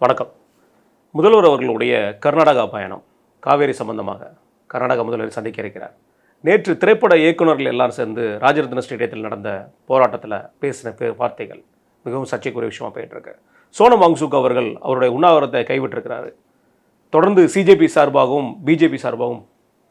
வணக்கம். முதல்வர் அவர்களுடைய கர்நாடகா பயணம் காவேரி சம்பந்தமாக கர்நாடக முதல்வர் சந்திக்க இருக்கிறார். நேற்று திரைப்பட இயக்குநர்கள் எல்லாரும் சேர்ந்து ராஜரத்ன ஸ்டேடியத்தில் நடந்த போராட்டத்தில் பேசின வார்த்தைகள் மிகவும் சர்ச்சைக்குரிய விஷயமா போயிட்டுருக்கு. சோனம் வாங்சுக் அவர்கள் அவருடைய உண்ணாவிரத்தை கைவிட்டிருக்கிறாரு. தொடர்ந்து சிஜேபி சார்பாகவும் பிஜேபி சார்பாகவும்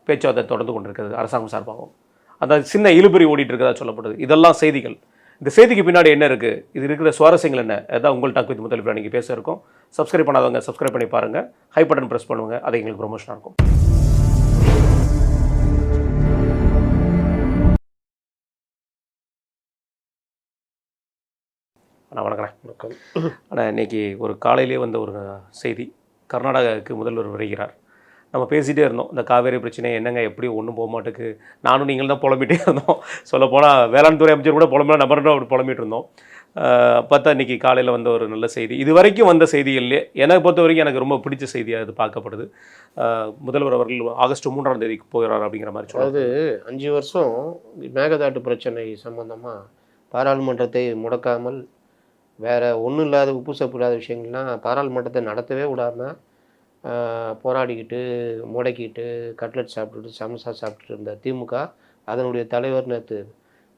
பேச்சுவார்த்தை தொடர்ந்து கொண்டிருக்கிறது. அரசாங்கம் சார்பாகவும் அந்த சின்ன இழுபறி ஓடிட்டு இருக்கிறதா சொல்லப்படுது. இதெல்லாம் செய்திகள். இந்த செய்திக்கு பின்னாடி என்ன இருக்குது, இது இருக்கிற சுவாரஸ்யங்கள் என்ன, அதான் உங்கள் டாக் வித் முதல்வர் நீங்கள் பேச இருக்கோம். சப்ஸ்கிரைப் பண்ணாதவங்க சப்ஸ்கிரைப் பண்ணி பாருங்கள், ஹை பட்டன் ப்ரெஸ் பண்ணுவாங்க, அது எங்களுக்கு ப்ரொமோஷனாக இருக்கும். நான் வணக்கம். ஆனால் இன்றைக்கி ஒரு காலையிலே வந்த ஒரு செய்தி, கர்நாடகாவுக்கு முதல்வர் வருகிறார். நம்ம பேசிகிட்டே இருந்தோம், இந்த காவேரி பிரச்சனை என்னங்க எப்படி ஒன்றும் போக மாட்டேக்கு, நானும் நீங்கள் தான் புலம்பிகிட்டே இருந்தோம். சொல்லப்போனால் வேளாண் துறை அமைச்சர் கூட புலம்பலாம், நம்பரும் அப்படி புலம்பிகிட்டு இருந்தோம். பார்த்தா இன்றைக்கி காலையில் வந்த ஒரு நல்ல செய்தி. இது வரைக்கும் வந்த செய்திகள்லேயே எனக்கு பொறுத்த வரைக்கும் எனக்கு ரொம்ப பிடிச்ச செய்தியாக இது பார்க்கப்படுது. முதல்வர் அவர்கள் ஆகஸ்ட் 3ஆம் தேதிக்கு போகிறார் அப்படிங்கிற மாதிரி சொல்லுது. 5 வருஷம் மேகதாட்டு பிரச்சனை சம்பந்தமாக பாராளுமன்றத்தை முடக்காமல் வேறு ஒன்றும் இல்லாத உப்பு சப்பு இல்லாத விஷயங்கள்லாம் பாராளுமன்றத்தை நடத்தவே விடாமல் போராடிக்கிட்டு முடக்கிட்டு கட்லெட் சாப்பிட்டுட்டு சமோசா சாப்பிட்டுட்டு இருந்த திமுக அதனுடைய தலைவர் நேற்று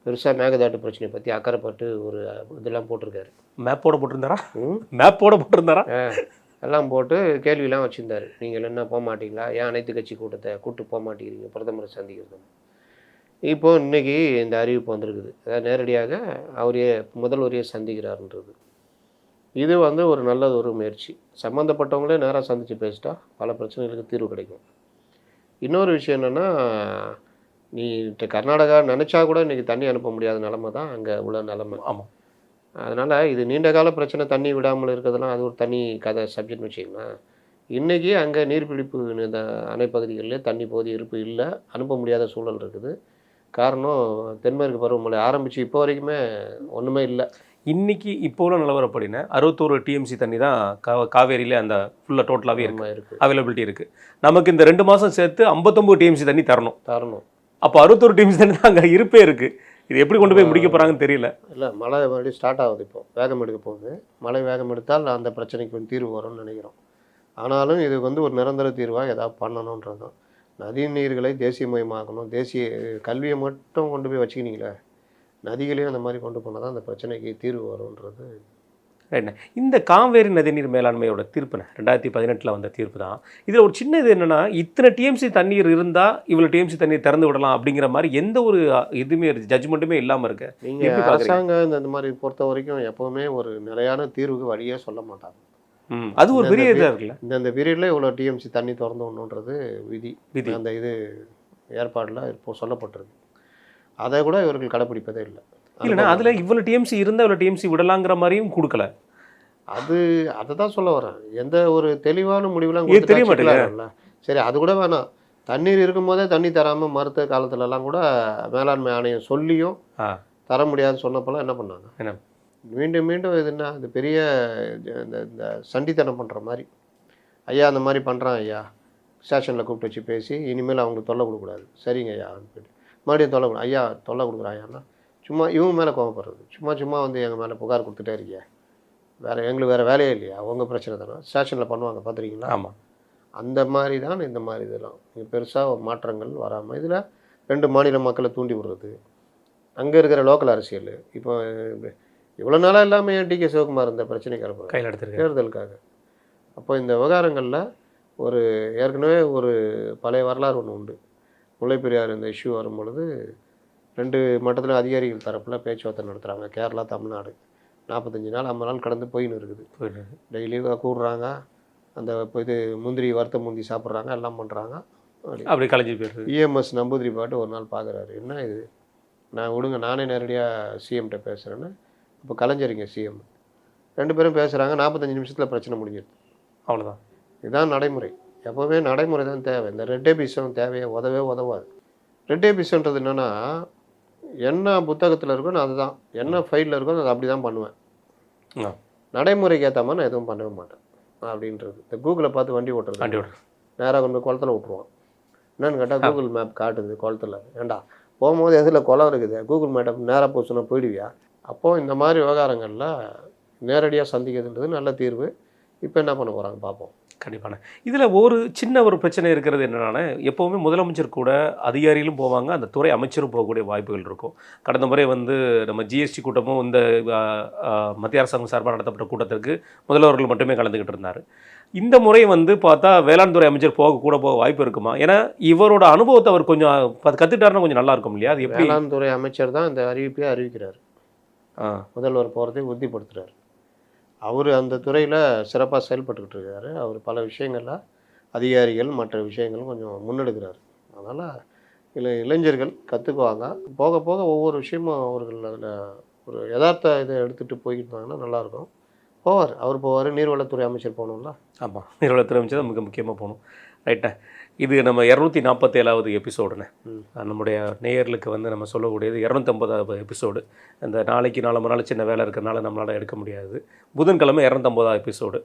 பெருசாக மேகதாட்டு பிரச்சனையை பற்றி அக்கறைப்பட்டு ஒரு இதெல்லாம் போட்டிருக்காரு. மேப்போட போட்டிருந்தாரா? எல்லாம் போட்டு கேள்வியெல்லாம் வச்சுருந்தார். நீங்கள் என்ன போக மாட்டீங்களா, ஏன் அனைத்து கட்சி கூட்டத்தை கூப்பிட்டு போக மாட்டேங்கிறீங்க பிரதமரை சந்திக்கிறது. இப்போது இன்றைக்கி இந்த அறிவிப்பு வந்திருக்குது. அதாவது நேரடியாக அவரையே முதல்வரையே சந்திக்கிறாருன்றது. இது ஒரு நல்லது ஒரு முயற்சி. சம்மந்தப்பட்டவங்களே நேராக சந்தித்து பேசிட்டா பல பிரச்சனைகளுக்கு தீர்வு கிடைக்கும். இன்னொரு விஷயம் என்னென்னா, நீ கர்நாடகா நினச்சா கூட இன்றைக்கி தண்ணி அனுப்ப முடியாத நிலமை தான் அங்கே உள்ள நிலமை. ஆமாம். அதனால் இது நீண்ட கால பிரச்சனை, தண்ணி விடாமல் இருக்கிறதுலாம் அது ஒரு தனி கதை சப்ஜெக்ட்னு வச்சிங்கன்னா, இன்றைக்கி அங்கே நீர்பிடிப்பு இந்த அணைப்பகுதிகளில் தண்ணி போதிய இருப்பு இல்லை, அனுப்ப முடியாத சூழல் இருக்குது. காரணம் தென்மேற்கு பருவமழை ஆரம்பித்து இப்போ வரைக்குமே ஒன்றுமே இல்லை. இன்றைக்கி இப்போ உள்ள நிலவரப்படினா 61 டிஎம்சி தண்ணி தான் காவேரியில் அந்த ஃபுல்லாக டோட்டலாகவே இருக்குது, அவைலபிலிட்டி இருக்குது. நமக்கு இந்த 2 மாதம் சேர்த்து 59 டிஎம்சி தண்ணி தரணும். அப்போ 61 டிஎம்சி தண்ணி தான் அங்கே இருப்பே இருக்குது. இது எப்படி கொண்டு போய் முடிக்க போகிறாங்கன்னு தெரியல. இல்லை, மழை மறுபடியும் ஸ்டார்ட் ஆகுது, இப்போ வேகம் எடுக்க போகுது. மழை வேகம் எடுத்தால் அந்த பிரச்சனைக்கு தீர்வு வரும்னு நினைக்கிறோம். ஆனாலும் இது ஒரு நிரந்தர தீர்வாக ஏதாவது பண்ணணுன்றது தான். நதி நீர்களை தேசியமயமாக்கணும். தேசிய கல்வியை மட்டும் கொண்டு போய் வச்சுக்கினீங்களே, நதிகளையும் அந்த மாதிரி கொண்டு போனால் தான் அந்த பிரச்சனைக்கு தீர்வு வரும்ன்றது. ரைட்ண்ணே. இந்த காவேரி நதிநீர் மேலாண்மையோட தீர்ப்புண்ணே 2018 வந்த தீர்ப்பு தான். இதில் ஒரு சின்ன இது என்னென்னா, இத்தனை டிஎம்சி தண்ணீர் இருந்தால் இவ்வளோ டிஎம்சி தண்ணீர் திறந்து விடலாம் அப்படிங்கிற மாதிரி எந்த ஒரு இதுவுமே ஜட்ஜ்மெண்ட்டுமே இல்லாமல் இருக்கு. நீங்கள் அரசாங்கம் இந்த மாதிரி பொறுத்த வரைக்கும் எப்போவுமே ஒரு நிலையான தீர்வுக்கு வழியே சொல்ல மாட்டாங்க. அது ஒரு பெரிய இதாக இருக்குல்ல. இந்த பீரியடில் இவ்வளோ டிஎம்சி தண்ணி திறந்து விடணுன்றது விதி அந்த இது ஏற்பாடில் இப்போ சொல்லப்பட்டிருக்கு. அதை கூட இவர்கள் கடைப்பிடிப்பதே இல்லை. இல்லைண்ணா, அதில் இவ்வளோ டிஎம்சி இருந்தால் இவ்வளோ டிஎம்சி விடலாங்கிற மாதிரியும் கொடுக்கல. அதை தான் சொல்ல வரேன். எந்த ஒரு தெளிவான முடிவுலாம் தெரிய மாட்டேங்கல. சரி, அது கூட வேணாம். தண்ணீர் இருக்கும்போதே தண்ணி தராமல் மறுத்த காலத்துலலாம் கூட மேலாண்மை ஆணையம் சொல்லியும் தர முடியாது சொன்னப்பெல்லாம் என்ன பண்ணாங்க? என்ன மீண்டும் மீண்டும் இதுன்னா இது பெரிய இந்த சண்டித்தனம் பண்ணுற மாதிரி. ஐயா அந்த மாதிரி பண்ணுறான் ஐயா, ஸ்டேஷனில் கூப்பிட்டு வச்சு பேசி இனிமேல் அவங்களுக்கு தொல்லை கொடுக்கக்கூடாது. சரிங்க ஐயா போய்ட்டு மறுபடியும் தொல்லை கொடு. ஐயா தொல்லை கொடுக்குறா ஐயான்னா சும்மா இவங்க மேலே கோவப்படுறது. சும்மா எங்கள் மேலே புகார் கொடுத்துட்டே இருக்கியா, எங்களுக்கு வேறு வேலையே இல்லையா, அவங்க பிரச்சனை தானே, ஸ்டேஷனில் பண்ணுவாங்க பார்த்துருக்கீங்களா? ஆமாம். அந்த மாதிரி தான் இந்த மாதிரி இதெல்லாம் பெருசாக மாற்றங்கள் வராமல் இதில் 2 மாநில மக்களை தூண்டி விடுறது, அங்கே இருக்கிற லோக்கல் அரசியல். இப்போ இவ்வளோ நாளாக இல்லாமல் ஏன் டிகே சிவகுமார் இந்த பிரச்சனைக்கு கையில் எடுத்துருக்கு தேர்தலுக்காக. அப்போ இந்த விவகாரங்களில் ஏற்கனவே ஒரு பழைய வரலாறு ஒன்று உண்டு. முல்லைப்பெரியார் இந்த இஷ்யூ வரும்பொழுது 2 மட்டத்தில் அதிகாரிகள் தரப்பில் பேச்சுவார்த்தை நடத்துகிறாங்க. கேரளா, தமிழ்நாடு 45 நாள் 50 நாள் கடந்து போயின்னு இருக்குது. டெய்லி கூடுறாங்க, அந்த இது முந்திரி வறுத்த முந்தி சாப்பிட்றாங்க, எல்லாம் பண்ணுறாங்க. அப்படி கலைஞ்சி போயிடுது. இஎம்எஸ் நம்பூதிரி பாட்டு ஒரு நாள் பார்க்குறாரு, என்ன இது நான் விடுங்க நானே நேரடியாக சிஎம்கிட்ட பேசுகிறேன்னு. இப்போ கலைஞரிங்க சிஎம் 2 பேரும் பேசுகிறாங்க. 45 நிமிஷத்தில் பிரச்சனை முடிஞ்சிடுது. அவ்வளோதான். இதுதான் நடைமுறை. எப்போவுமே நடைமுறை தான் தேவை. இந்த ரெட் டேபிசம் தேவையே உதவாது. ரெட் டேபிசன்றது என்னென்னா, என்ன புத்தகத்தில் இருக்கோ அதுதான், என்ன ஃபைலில் இருக்கோ அது அப்படி தான் பண்ணுவேன். நடைமுறைக்கு ஏற்ற மாதிரி நான் எதுவும் பண்ணவே மாட்டேன் அப்படின்றது. இந்த கூகுளை பார்த்து வண்டி ஓட்டுறது, நேராக கொண்டு குளத்தில் விட்ருவான். என்னென்னு கேட்டால் கூகுள் மேப் காட்டுது குளத்தில். ஏண்டா போகும்போது எதில் குளம் இருக்குது, கூகுள் மேப் நேராக போச்சுன்னா போயிடுவியா? அப்போது இந்த மாதிரி விவகாரங்களில் நேரடியாக சந்திக்கிறதுன்றது நல்ல தீர்வு. இப்போ என்ன பண்ண போகிறாங்க பார்ப்போம். கண்டிப்பான. இதில் ஒரு சின்ன ஒரு பிரச்சனை இருக்கிறது என்னென்னா, எப்போவுமே முதலமைச்சர் கூட அதிகாரிகளும் போவாங்க, அந்த துறை அமைச்சரும் போகக்கூடிய வாய்ப்புகள் இருக்கும். கடந்த முறை வந்து நம்ம ஜிஎஸ்டி கூட்டமும் இந்த மத்திய அரசாங்கம் சார்பாக நடத்தப்பட்ட கூட்டத்திற்கு முதல்வர்கள் மட்டுமே கலந்துக்கிட்டு இருந்தார். இந்த முறை வந்து பார்த்தா வேளாண் துறை அமைச்சர் போக வாய்ப்பு இருக்குமா? ஏன்னா இவரோட அனுபவத்தை அவர் கொஞ்சம் கற்றுட்டாருன்னா கொஞ்சம் நல்லா இருக்கும் இல்லையா? அது எப்படி? வேளாண் துறை அமைச்சர் தான் இந்த அறிவிப்பையே அறிவிக்கிறார். முதல்வர் போகிறதை உறுதிப்படுத்துகிறார். அவர் அந்த துறையில் சிறப்பாக செயல்பட்டுக்கிட்டு இருக்காரு. அவர் பல விஷயங்களில் அதிகாரிகள் மற்ற விஷயங்களும் கொஞ்சம் முன்னெடுக்கிறார். அதனால் இளைஞர்கள் கற்றுக்குவாங்க. போக போக ஒவ்வொரு விஷயமும் அவர்கள் அதில் ஒரு யதார்த்த இதை எடுத்துகிட்டு போய்கிட்டாங்கன்னா நல்லாயிருக்கும். அவர் போவார். நீர்வளத்துறை அமைச்சர் போகணும்ல. ஆமாம், நீர்வளத்துறை அமைச்சர் தான் மிக முக்கியமாக போகணும். ரைட்டா. இது நம்ம 247வது எபிசோடுண்ணே. நம்முடைய நேயர்களுக்கு வந்து நம்ம சொல்லக்கூடியது 250வது எபிசோடு. இந்த நாளைக்கு நாளை மறுநாள் சின்ன வேலை இருக்கிறனால நம்மளால் எடுக்க முடியாது. புதன்கிழமை 250வது எபிசோடு.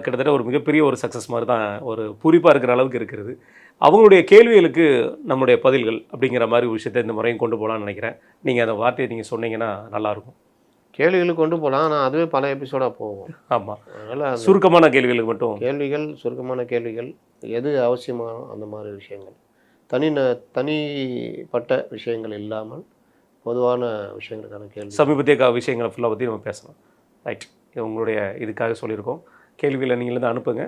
கிட்டத்தட்ட ஒரு மிகப்பெரிய ஒரு சக்ஸஸ் மாதிரி தான், ஒரு பூரிப்பாக இருக்கிற அளவுக்கு இருக்கிறது. அவங்களுடைய கேள்விகளுக்கு நம்மளுடைய பதில்கள் அப்படிங்கிற மாதிரி ஒரு விஷயத்தை இந்த முறையும் கொண்டு போகலான்னு நினைக்கிறேன். நீங்கள் அந்த வார்த்தையை நீங்கள் சொன்னீங்கன்னா நல்லாயிருக்கும். கேள்விகளுக்கு கொண்டு போகலாம், ஆனால் அதுவே பல எபிசோடாக போகும். ஆமாம், அதனால் சுருக்கமான கேள்விகளுக்கு மட்டும் சுருக்கமான கேள்விகள் எது அவசியமான அந்த மாதிரி விஷயங்கள், தனிப்பட்ட விஷயங்கள் இல்லாமல் பொதுவான விஷயங்களுக்கான கேள்வி, சமீபத்திய விஷயங்களை ஃபுல்லாக பற்றி நம்ம பேசலாம். ரைட், உங்களுடைய இதுக்காக சொல்லியிருக்கோம். கேள்விகளை நீங்கள் வந்து அனுப்புங்க.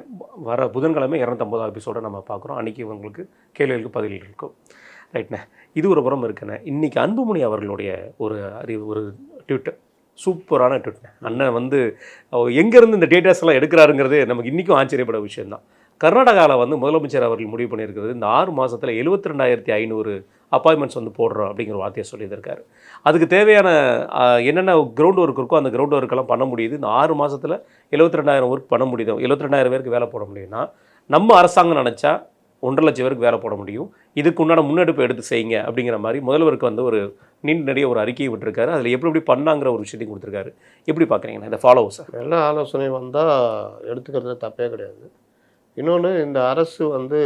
வர புதன்கிழமை 250வது எபிசோடை நம்ம பார்க்குறோம். அன்றைக்கி உங்களுக்கு கேள்விகளுக்கு பதில் இருக்கும். ரைட்ண்ணே. இது ஒரு புறம் இருக்குண்ணே. இன்றைக்கி அன்புமணி அவர்களுடைய ஒரு ட்விட்டர், சூப்பரான ட்விட்ண்ணே. அண்ணன் வந்து எங்கேருந்து இந்த டேட்டாஸ் எல்லாம் எடுக்கிறாருங்கிறது நமக்கு இன்றைக்கும் ஆச்சரியப்பட விஷயந்தான். கர்நாடகாவில் வந்து முதலமைச்சர் அவர்கள் முடிவு பண்ணியிருக்கிறது, இந்த 6 மாதத்தில் 72,500 அப்பாயின்மெண்ட்ஸ் வந்து போடுறோம் அப்படிங்கிற வார்த்தையை சொல்லியிருக்காரு. அதுக்கு தேவையான என்னென்ன கிரவுண்ட் ஒர்க் இருக்கோ அந்த கிரவுண்ட் ஒர்க்கெல்லாம் பண்ண முடியுது. இந்த 6 மாதத்தில் 72,000 ஒர்க் பண்ண முடியுது. 72,000 பேருக்கு வேலை போட முடியும்னா, நம்ம அரசாங்கம் நினச்சா 1,50,000 பேருக்கு வேலை போட முடியும். இதுக்கு உண்டான முன்னெடுப்பு எடுத்து செய்யுங்க அப்படிங்கிற மாதிரி முதல்வருக்கு வந்து ஒரு நிறைய ஒரு அறிக்கையை விட்டுருக்காரு. அதில் எப்படி பண்ணாங்கிற ஒரு விஷயத்தையும் கொடுத்துருக்காரு. எப்படி பார்க்குறீங்கண்ணா இந்த ஃபாலோவர்ஸ்? எல்லா ஆலோசனை வந்தால் எடுத்துக்கிறது தப்பே கிடையாது. இன்னொன்று, இந்த அரசு வந்து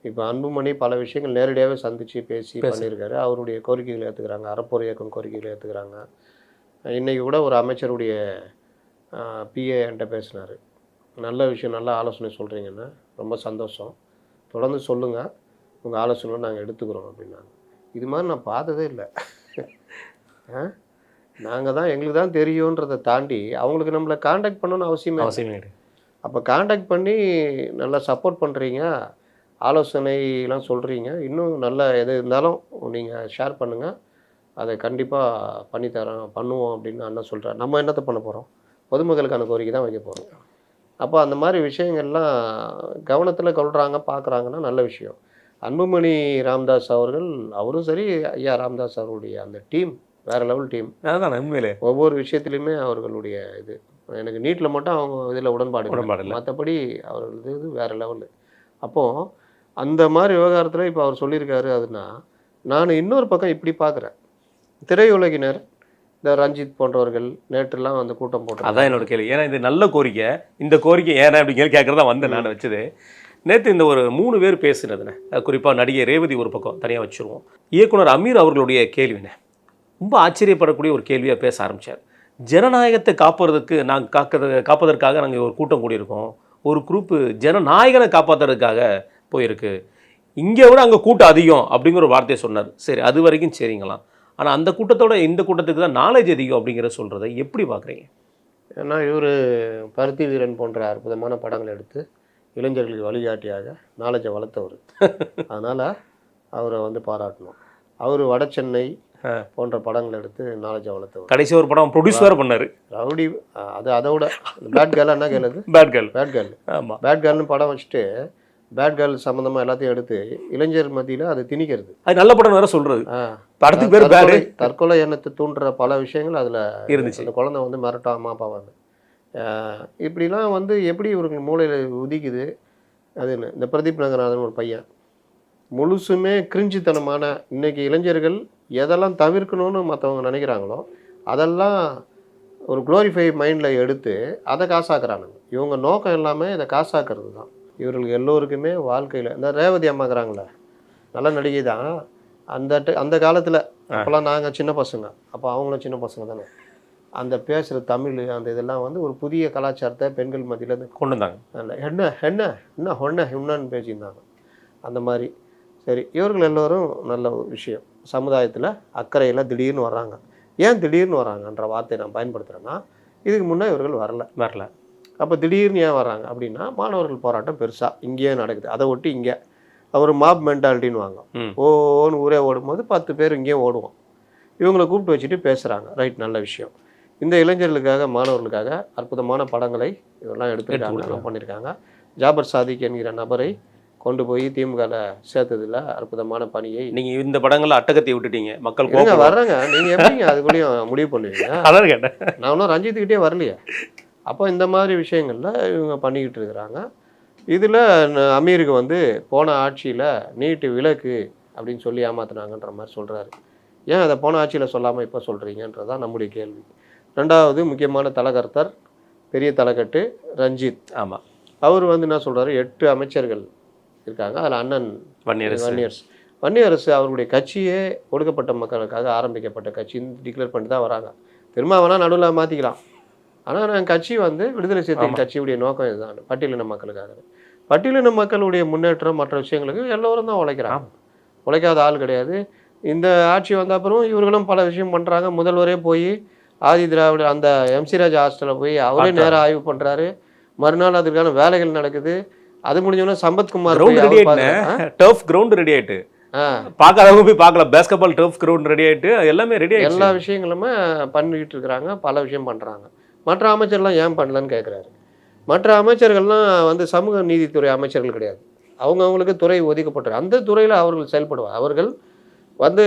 இப்போ அன்புமணி பல விஷயங்கள் நேரடியாகவே சந்தித்து பேசி பண்ணியிருக்காரு. அவருடைய கோரிக்கைகளை ஏற்றுக்கிறாங்க. அறப்போர் இயக்கம் கோரிக்கைகளை ஏற்றுக்கிறாங்க. இன்றைக்கி கூட ஒரு அமைச்சருடைய பிஏ என்கிட்ட பேசினார். நல்ல விஷயம், நல்ல ஆலோசனை சொல்கிறீங்கன்னு ரொம்ப சந்தோஷம், தொடர்ந்து சொல்லுங்கள், உங்கள் ஆலோசனை நாங்கள் எடுத்துக்கிறோம் அப்படின்னாங்க. இது மாதிரி நான் பார்த்ததே இல்லை. நாங்கள் தான் எங்களுக்கு தான் தெரியுன்றதை தாண்டி அவங்களுக்கு நம்மளை காண்டாக்ட் பண்ணணும்னு அவசியமே கிடையாது. அப்போ காண்டாக்ட் பண்ணி நல்லா சப்போர்ட் பண்ணுறீங்க, ஆலோசனைலாம் சொல்கிறீங்க. இன்னும் நல்ல எது இருந்தாலும் நீங்கள் ஷேர் பண்ணுங்கள், அதை கண்டிப்பாக பண்ணுவோம் அப்படின்னு அண்ணன் சொல்கிறார். நம்ம என்னத்தை பண்ண போகிறோம்? பொதுமக்களுக்கான கோரிக்கை தான் வைக்க போகிறோம். அப்போ அந்த மாதிரி விஷயங்கள்லாம் கவனத்தில் கொள்கிறாங்க, பார்க்குறாங்கன்னா நல்ல விஷயம். அன்புமணி ராமதாஸ் அவர்கள், அவரும் சரி, ஐயா ராமதாஸ் அவருடைய அந்த டீம் வேறு லெவல் டீம். அதுதான் உண்மையிலே ஒவ்வொரு விஷயத்துலையுமே அவர்களுடைய எனக்கு நீட்டில் மட்டும் அவங்க இதில் உடன்பாடு இல்லை, மற்றபடி அவர்கள் இது வேறு லெவலு. அப்போது அந்த மாதிரி விவகாரத்தில் இப்போ அவர் சொல்லியிருக்காரு. அதுனா நான் இன்னொரு பக்கம் இப்படி பார்க்குறேன், திரையுலகினர் இந்த ரஞ்சித் போன்றவர்கள் நேற்றுலாம் வந்து கூட்டம் போட்டு, அதான் என்னோட கேள்வி. ஏன்னா இது நல்ல கோரிக்கை, இந்த கோரிக்கை ஏன்னா அப்படிங்கிற கேட்குறதா வந்து நான் வச்சது. நேற்று இந்த ஒரு 3 பேர் பேசுனதுண்ணே, குறிப்பாக நடிகை ரேவதி ஒரு பக்கம் தனியாக வச்சுருவோம், இயக்குனர் அமீர் அவர்களுடைய கேள்விண்ணே ரொம்ப ஆச்சரியப்படக்கூடிய ஒரு கேள்வியாக பேச ஆரம்பித்தார். ஜனநாயகத்தை காப்பதற்காக நாங்கள் ஒரு கூட்டம் கூடியிருக்கோம், ஒரு குரூப்பு ஜனநாயகனை காப்பாற்றுறதுக்காக போயிருக்கு, இங்கே விட அங்கே கூட்டம் அதிகம் அப்படிங்கிற ஒரு வார்த்தையை சொன்னார். சரி, அது வரைக்கும் சரிங்களாம். ஆனால் அந்த கூட்டத்தோட இந்த கூட்டத்துக்கு தான் நாலேஜ் அதிகம் அப்படிங்கிற சொல்கிறத எப்படி பார்க்குறீங்க? ஏன்னா இவர் பருத்தி வீரன் போன்ற அற்புதமான படங்கள் எடுத்து இளைஞர்களுக்கு வழிகாட்டியாக நாலேஜை வளர்த்தவர். அதனால் அவரை வந்து பாராட்டணும். அவர் வட சென்னை போன்ற படங்கள் எடுத்து நாலேஜை வளர்த்தவர். கடைசி ஒரு படம் ப்ரொடியூஸ் வேறு பண்ணார், ரவுடி. அதோட பேட் கேர்ள் என்ன கேளுது, பேட் கேர்ள். ஆமாம், பேட் கேர்ள்னு படம் வச்சுட்டு பேட் கேர்ள் சம்மந்தமாக எல்லாத்தையும் எடுத்து இளைஞர் மத்தியில் அது திணிக்கிறது. அது நல்ல படம் வேறு சொல்கிறது. படத்துக்கு பேர் பேடு. தற்கொலை எண்ணத்தை தூண்டுற பல விஷயங்கள் அதில் இருந்துச்சு. அந்த குழந்தை வந்து மிரட்டும் அம்மா அப்பாவாங்க. இப்படிலாம் வந்து எப்படி இவர்கள் மூளையில் உதிக்குது. அதுன்னு இந்த பிரதீப் நகராஜன் ஒரு பையன் முழுசுமே கிரிஞ்சித்தனமான, இன்றைக்கி இளைஞர்கள் எதெல்லாம் தவிர்க்கணும்னு மற்றவங்க நினைக்கிறாங்களோ அதெல்லாம் ஒரு குளோரிஃபை மைண்டில் எடுத்து அதை காசாக்குறானுங்க. இவங்க நோக்கம் எல்லாமே இதை காசாக்குறது தான். இவர்களுக்கு எல்லோருக்குமே வாழ்க்கையில் இந்த ரேவதி அம்மாக்குறாங்களே, நல்ல நடிகை தான். அந்த காலத்தில் அப்போல்லாம் நாங்கள் சின்ன பசங்க, அப்போ அவங்களும் சின்ன பசங்க தானே. அந்த பேசுகிற தமிழ் அந்த இதெல்லாம் வந்து ஒரு புதிய கலாச்சாரத்தை பெண்கள் மத்தியில் கொண்டு வந்தாங்க. என்ன என்ன என்ன ஒன்னு பேசியிருந்தாங்க அந்த மாதிரி. சரி, இவர்கள் எல்லோரும் நல்ல ஒரு விஷயம். சமுதாயத்தில் அக்கறையில் திடீர்னு வர்றாங்க. ஏன் திடீர்னு வராங்கன்ற வார்த்தையை நான் பயன்படுத்துகிறேன்னா, இதுக்கு முன்னே இவர்கள் வரல. அப்போ திடீர்னு ஏன் வராங்க அப்படின்னா, மாணவர்கள் போராட்டம் பெருசாக இங்கேயே நடக்குது. அதை ஒட்டி இங்கே ஒரு மாப் மென்டாலிட்டின்னு வாங்க. ஓன்னு ஊரே ஓடும்போது 10 பேர் இங்கேயும் ஓடுவோம். இவங்களை கூப்பிட்டு வச்சுட்டு பேசுகிறாங்க. ரைட், நல்ல விஷயம். இந்த இளைஞர்களுக்காக மாணவர்களுக்காக அற்புதமான படங்களை இதெல்லாம் எடுத்துருக்காங்க, பண்ணியிருக்காங்க. ஜாபர் சாதிக் என்கிற நபரை கொண்டு போய் திமுகவில் சேர்த்ததில் அற்புதமான பணியை நீங்கள் இந்த படங்களில் அட்டகத்தை விட்டுட்டீங்க. மக்கள் வர்றாங்க. நீங்கள் எப்படிங்க அதுக்குள்ளேயும் முடிவு பண்ணுவீங்க? அதான் கேட்டேன். நான் ஒன்றும் ரஞ்சித்துக்கிட்டே வரலையே. அப்போ இந்த மாதிரி விஷயங்களில் இவங்க பண்ணிக்கிட்டு இருக்கிறாங்க. இதில் அமீருக்கு வந்து போன ஆட்சியில் நீட்டு விலக்கு அப்படின்னு சொல்லி ஏமாத்தினாங்கன்ற மாதிரி சொல்கிறாரு. ஏன் அதை போன ஆட்சியில் சொல்லாமல் இப்போ சொல்கிறீங்கன்றதான் நம்முடைய கேள்வி. ரெண்டாவது முக்கியமான தலகர்த்தர், பெரிய தலைக்கட்டு ரஞ்சித். ஆமாம், அவர் வந்து என்ன சொல்கிறாரு, 8 அமைச்சர்கள் இருக்காங்க. அதில் அண்ணன் வன்னியரசு அவர்களுடைய கட்சியே ஒடுக்கப்பட்ட மக்களுக்காக ஆரம்பிக்கப்பட்ட கட்சின்னு டிக்ளேர் பண்ணிட்டு தான் வராங்க. திரும்ப வேணால் நடுவில் மாற்றிக்கலாம். ஆனால் நான் கட்சி வந்து விடுதலை சிறுத்தைகள் கட்சியுடைய நோக்கம் இதுதான், பட்டியலின மக்களுக்காக. பட்டியலின மக்களுடைய முன்னேற்றம் மற்ற விஷயங்களுக்கு எல்லோரும் தான் உழைக்கிறாங்க. உழைக்காத ஆள் கிடையாது. இந்த ஆட்சி வந்த அப்புறம் இவர்களும் பல விஷயம் பண்ணுறாங்க. முதல்வரே போய் ஆதி திராவிட அந்த எம்சி ராஜா ஹாஸ்டலில் போய் அவரே நேரம் ஆய்வு பண்ணுறாரு. மறுநாள் அதுக்கான வேலைகள் நடக்குது. அது முடிஞ்சோன்னா சம்பத்குமார் டர்ஃப் கிரவுண்ட் ரெடி ஆயிட்டு பார்க்காதவங்க போய் பார்க்கலாம். பேஸ்கெட்பால் டர்ஃப் கிரவுண்ட் ரெடி ஆயிட்டு எல்லாமே ரெடி ஆயிட்டு எல்லா விஷயங்களுமே பண்ணிக்கிட்டு இருக்கிறாங்க. பல விஷயம் பண்ணுறாங்க. மற்ற அமைச்சர்லாம் ஏன் பண்ணலன்னு கேட்குறாரு. மற்ற அமைச்சர்கள்லாம் வந்து சமூக நீதித்துறை அமைச்சர்கள் கிடையாது. அவங்களுக்கு துறை ஒதுக்கப்பட்டிருக்கு. அந்த துறையில் அவர்கள் செயல்படுவார். அவர்கள் வந்து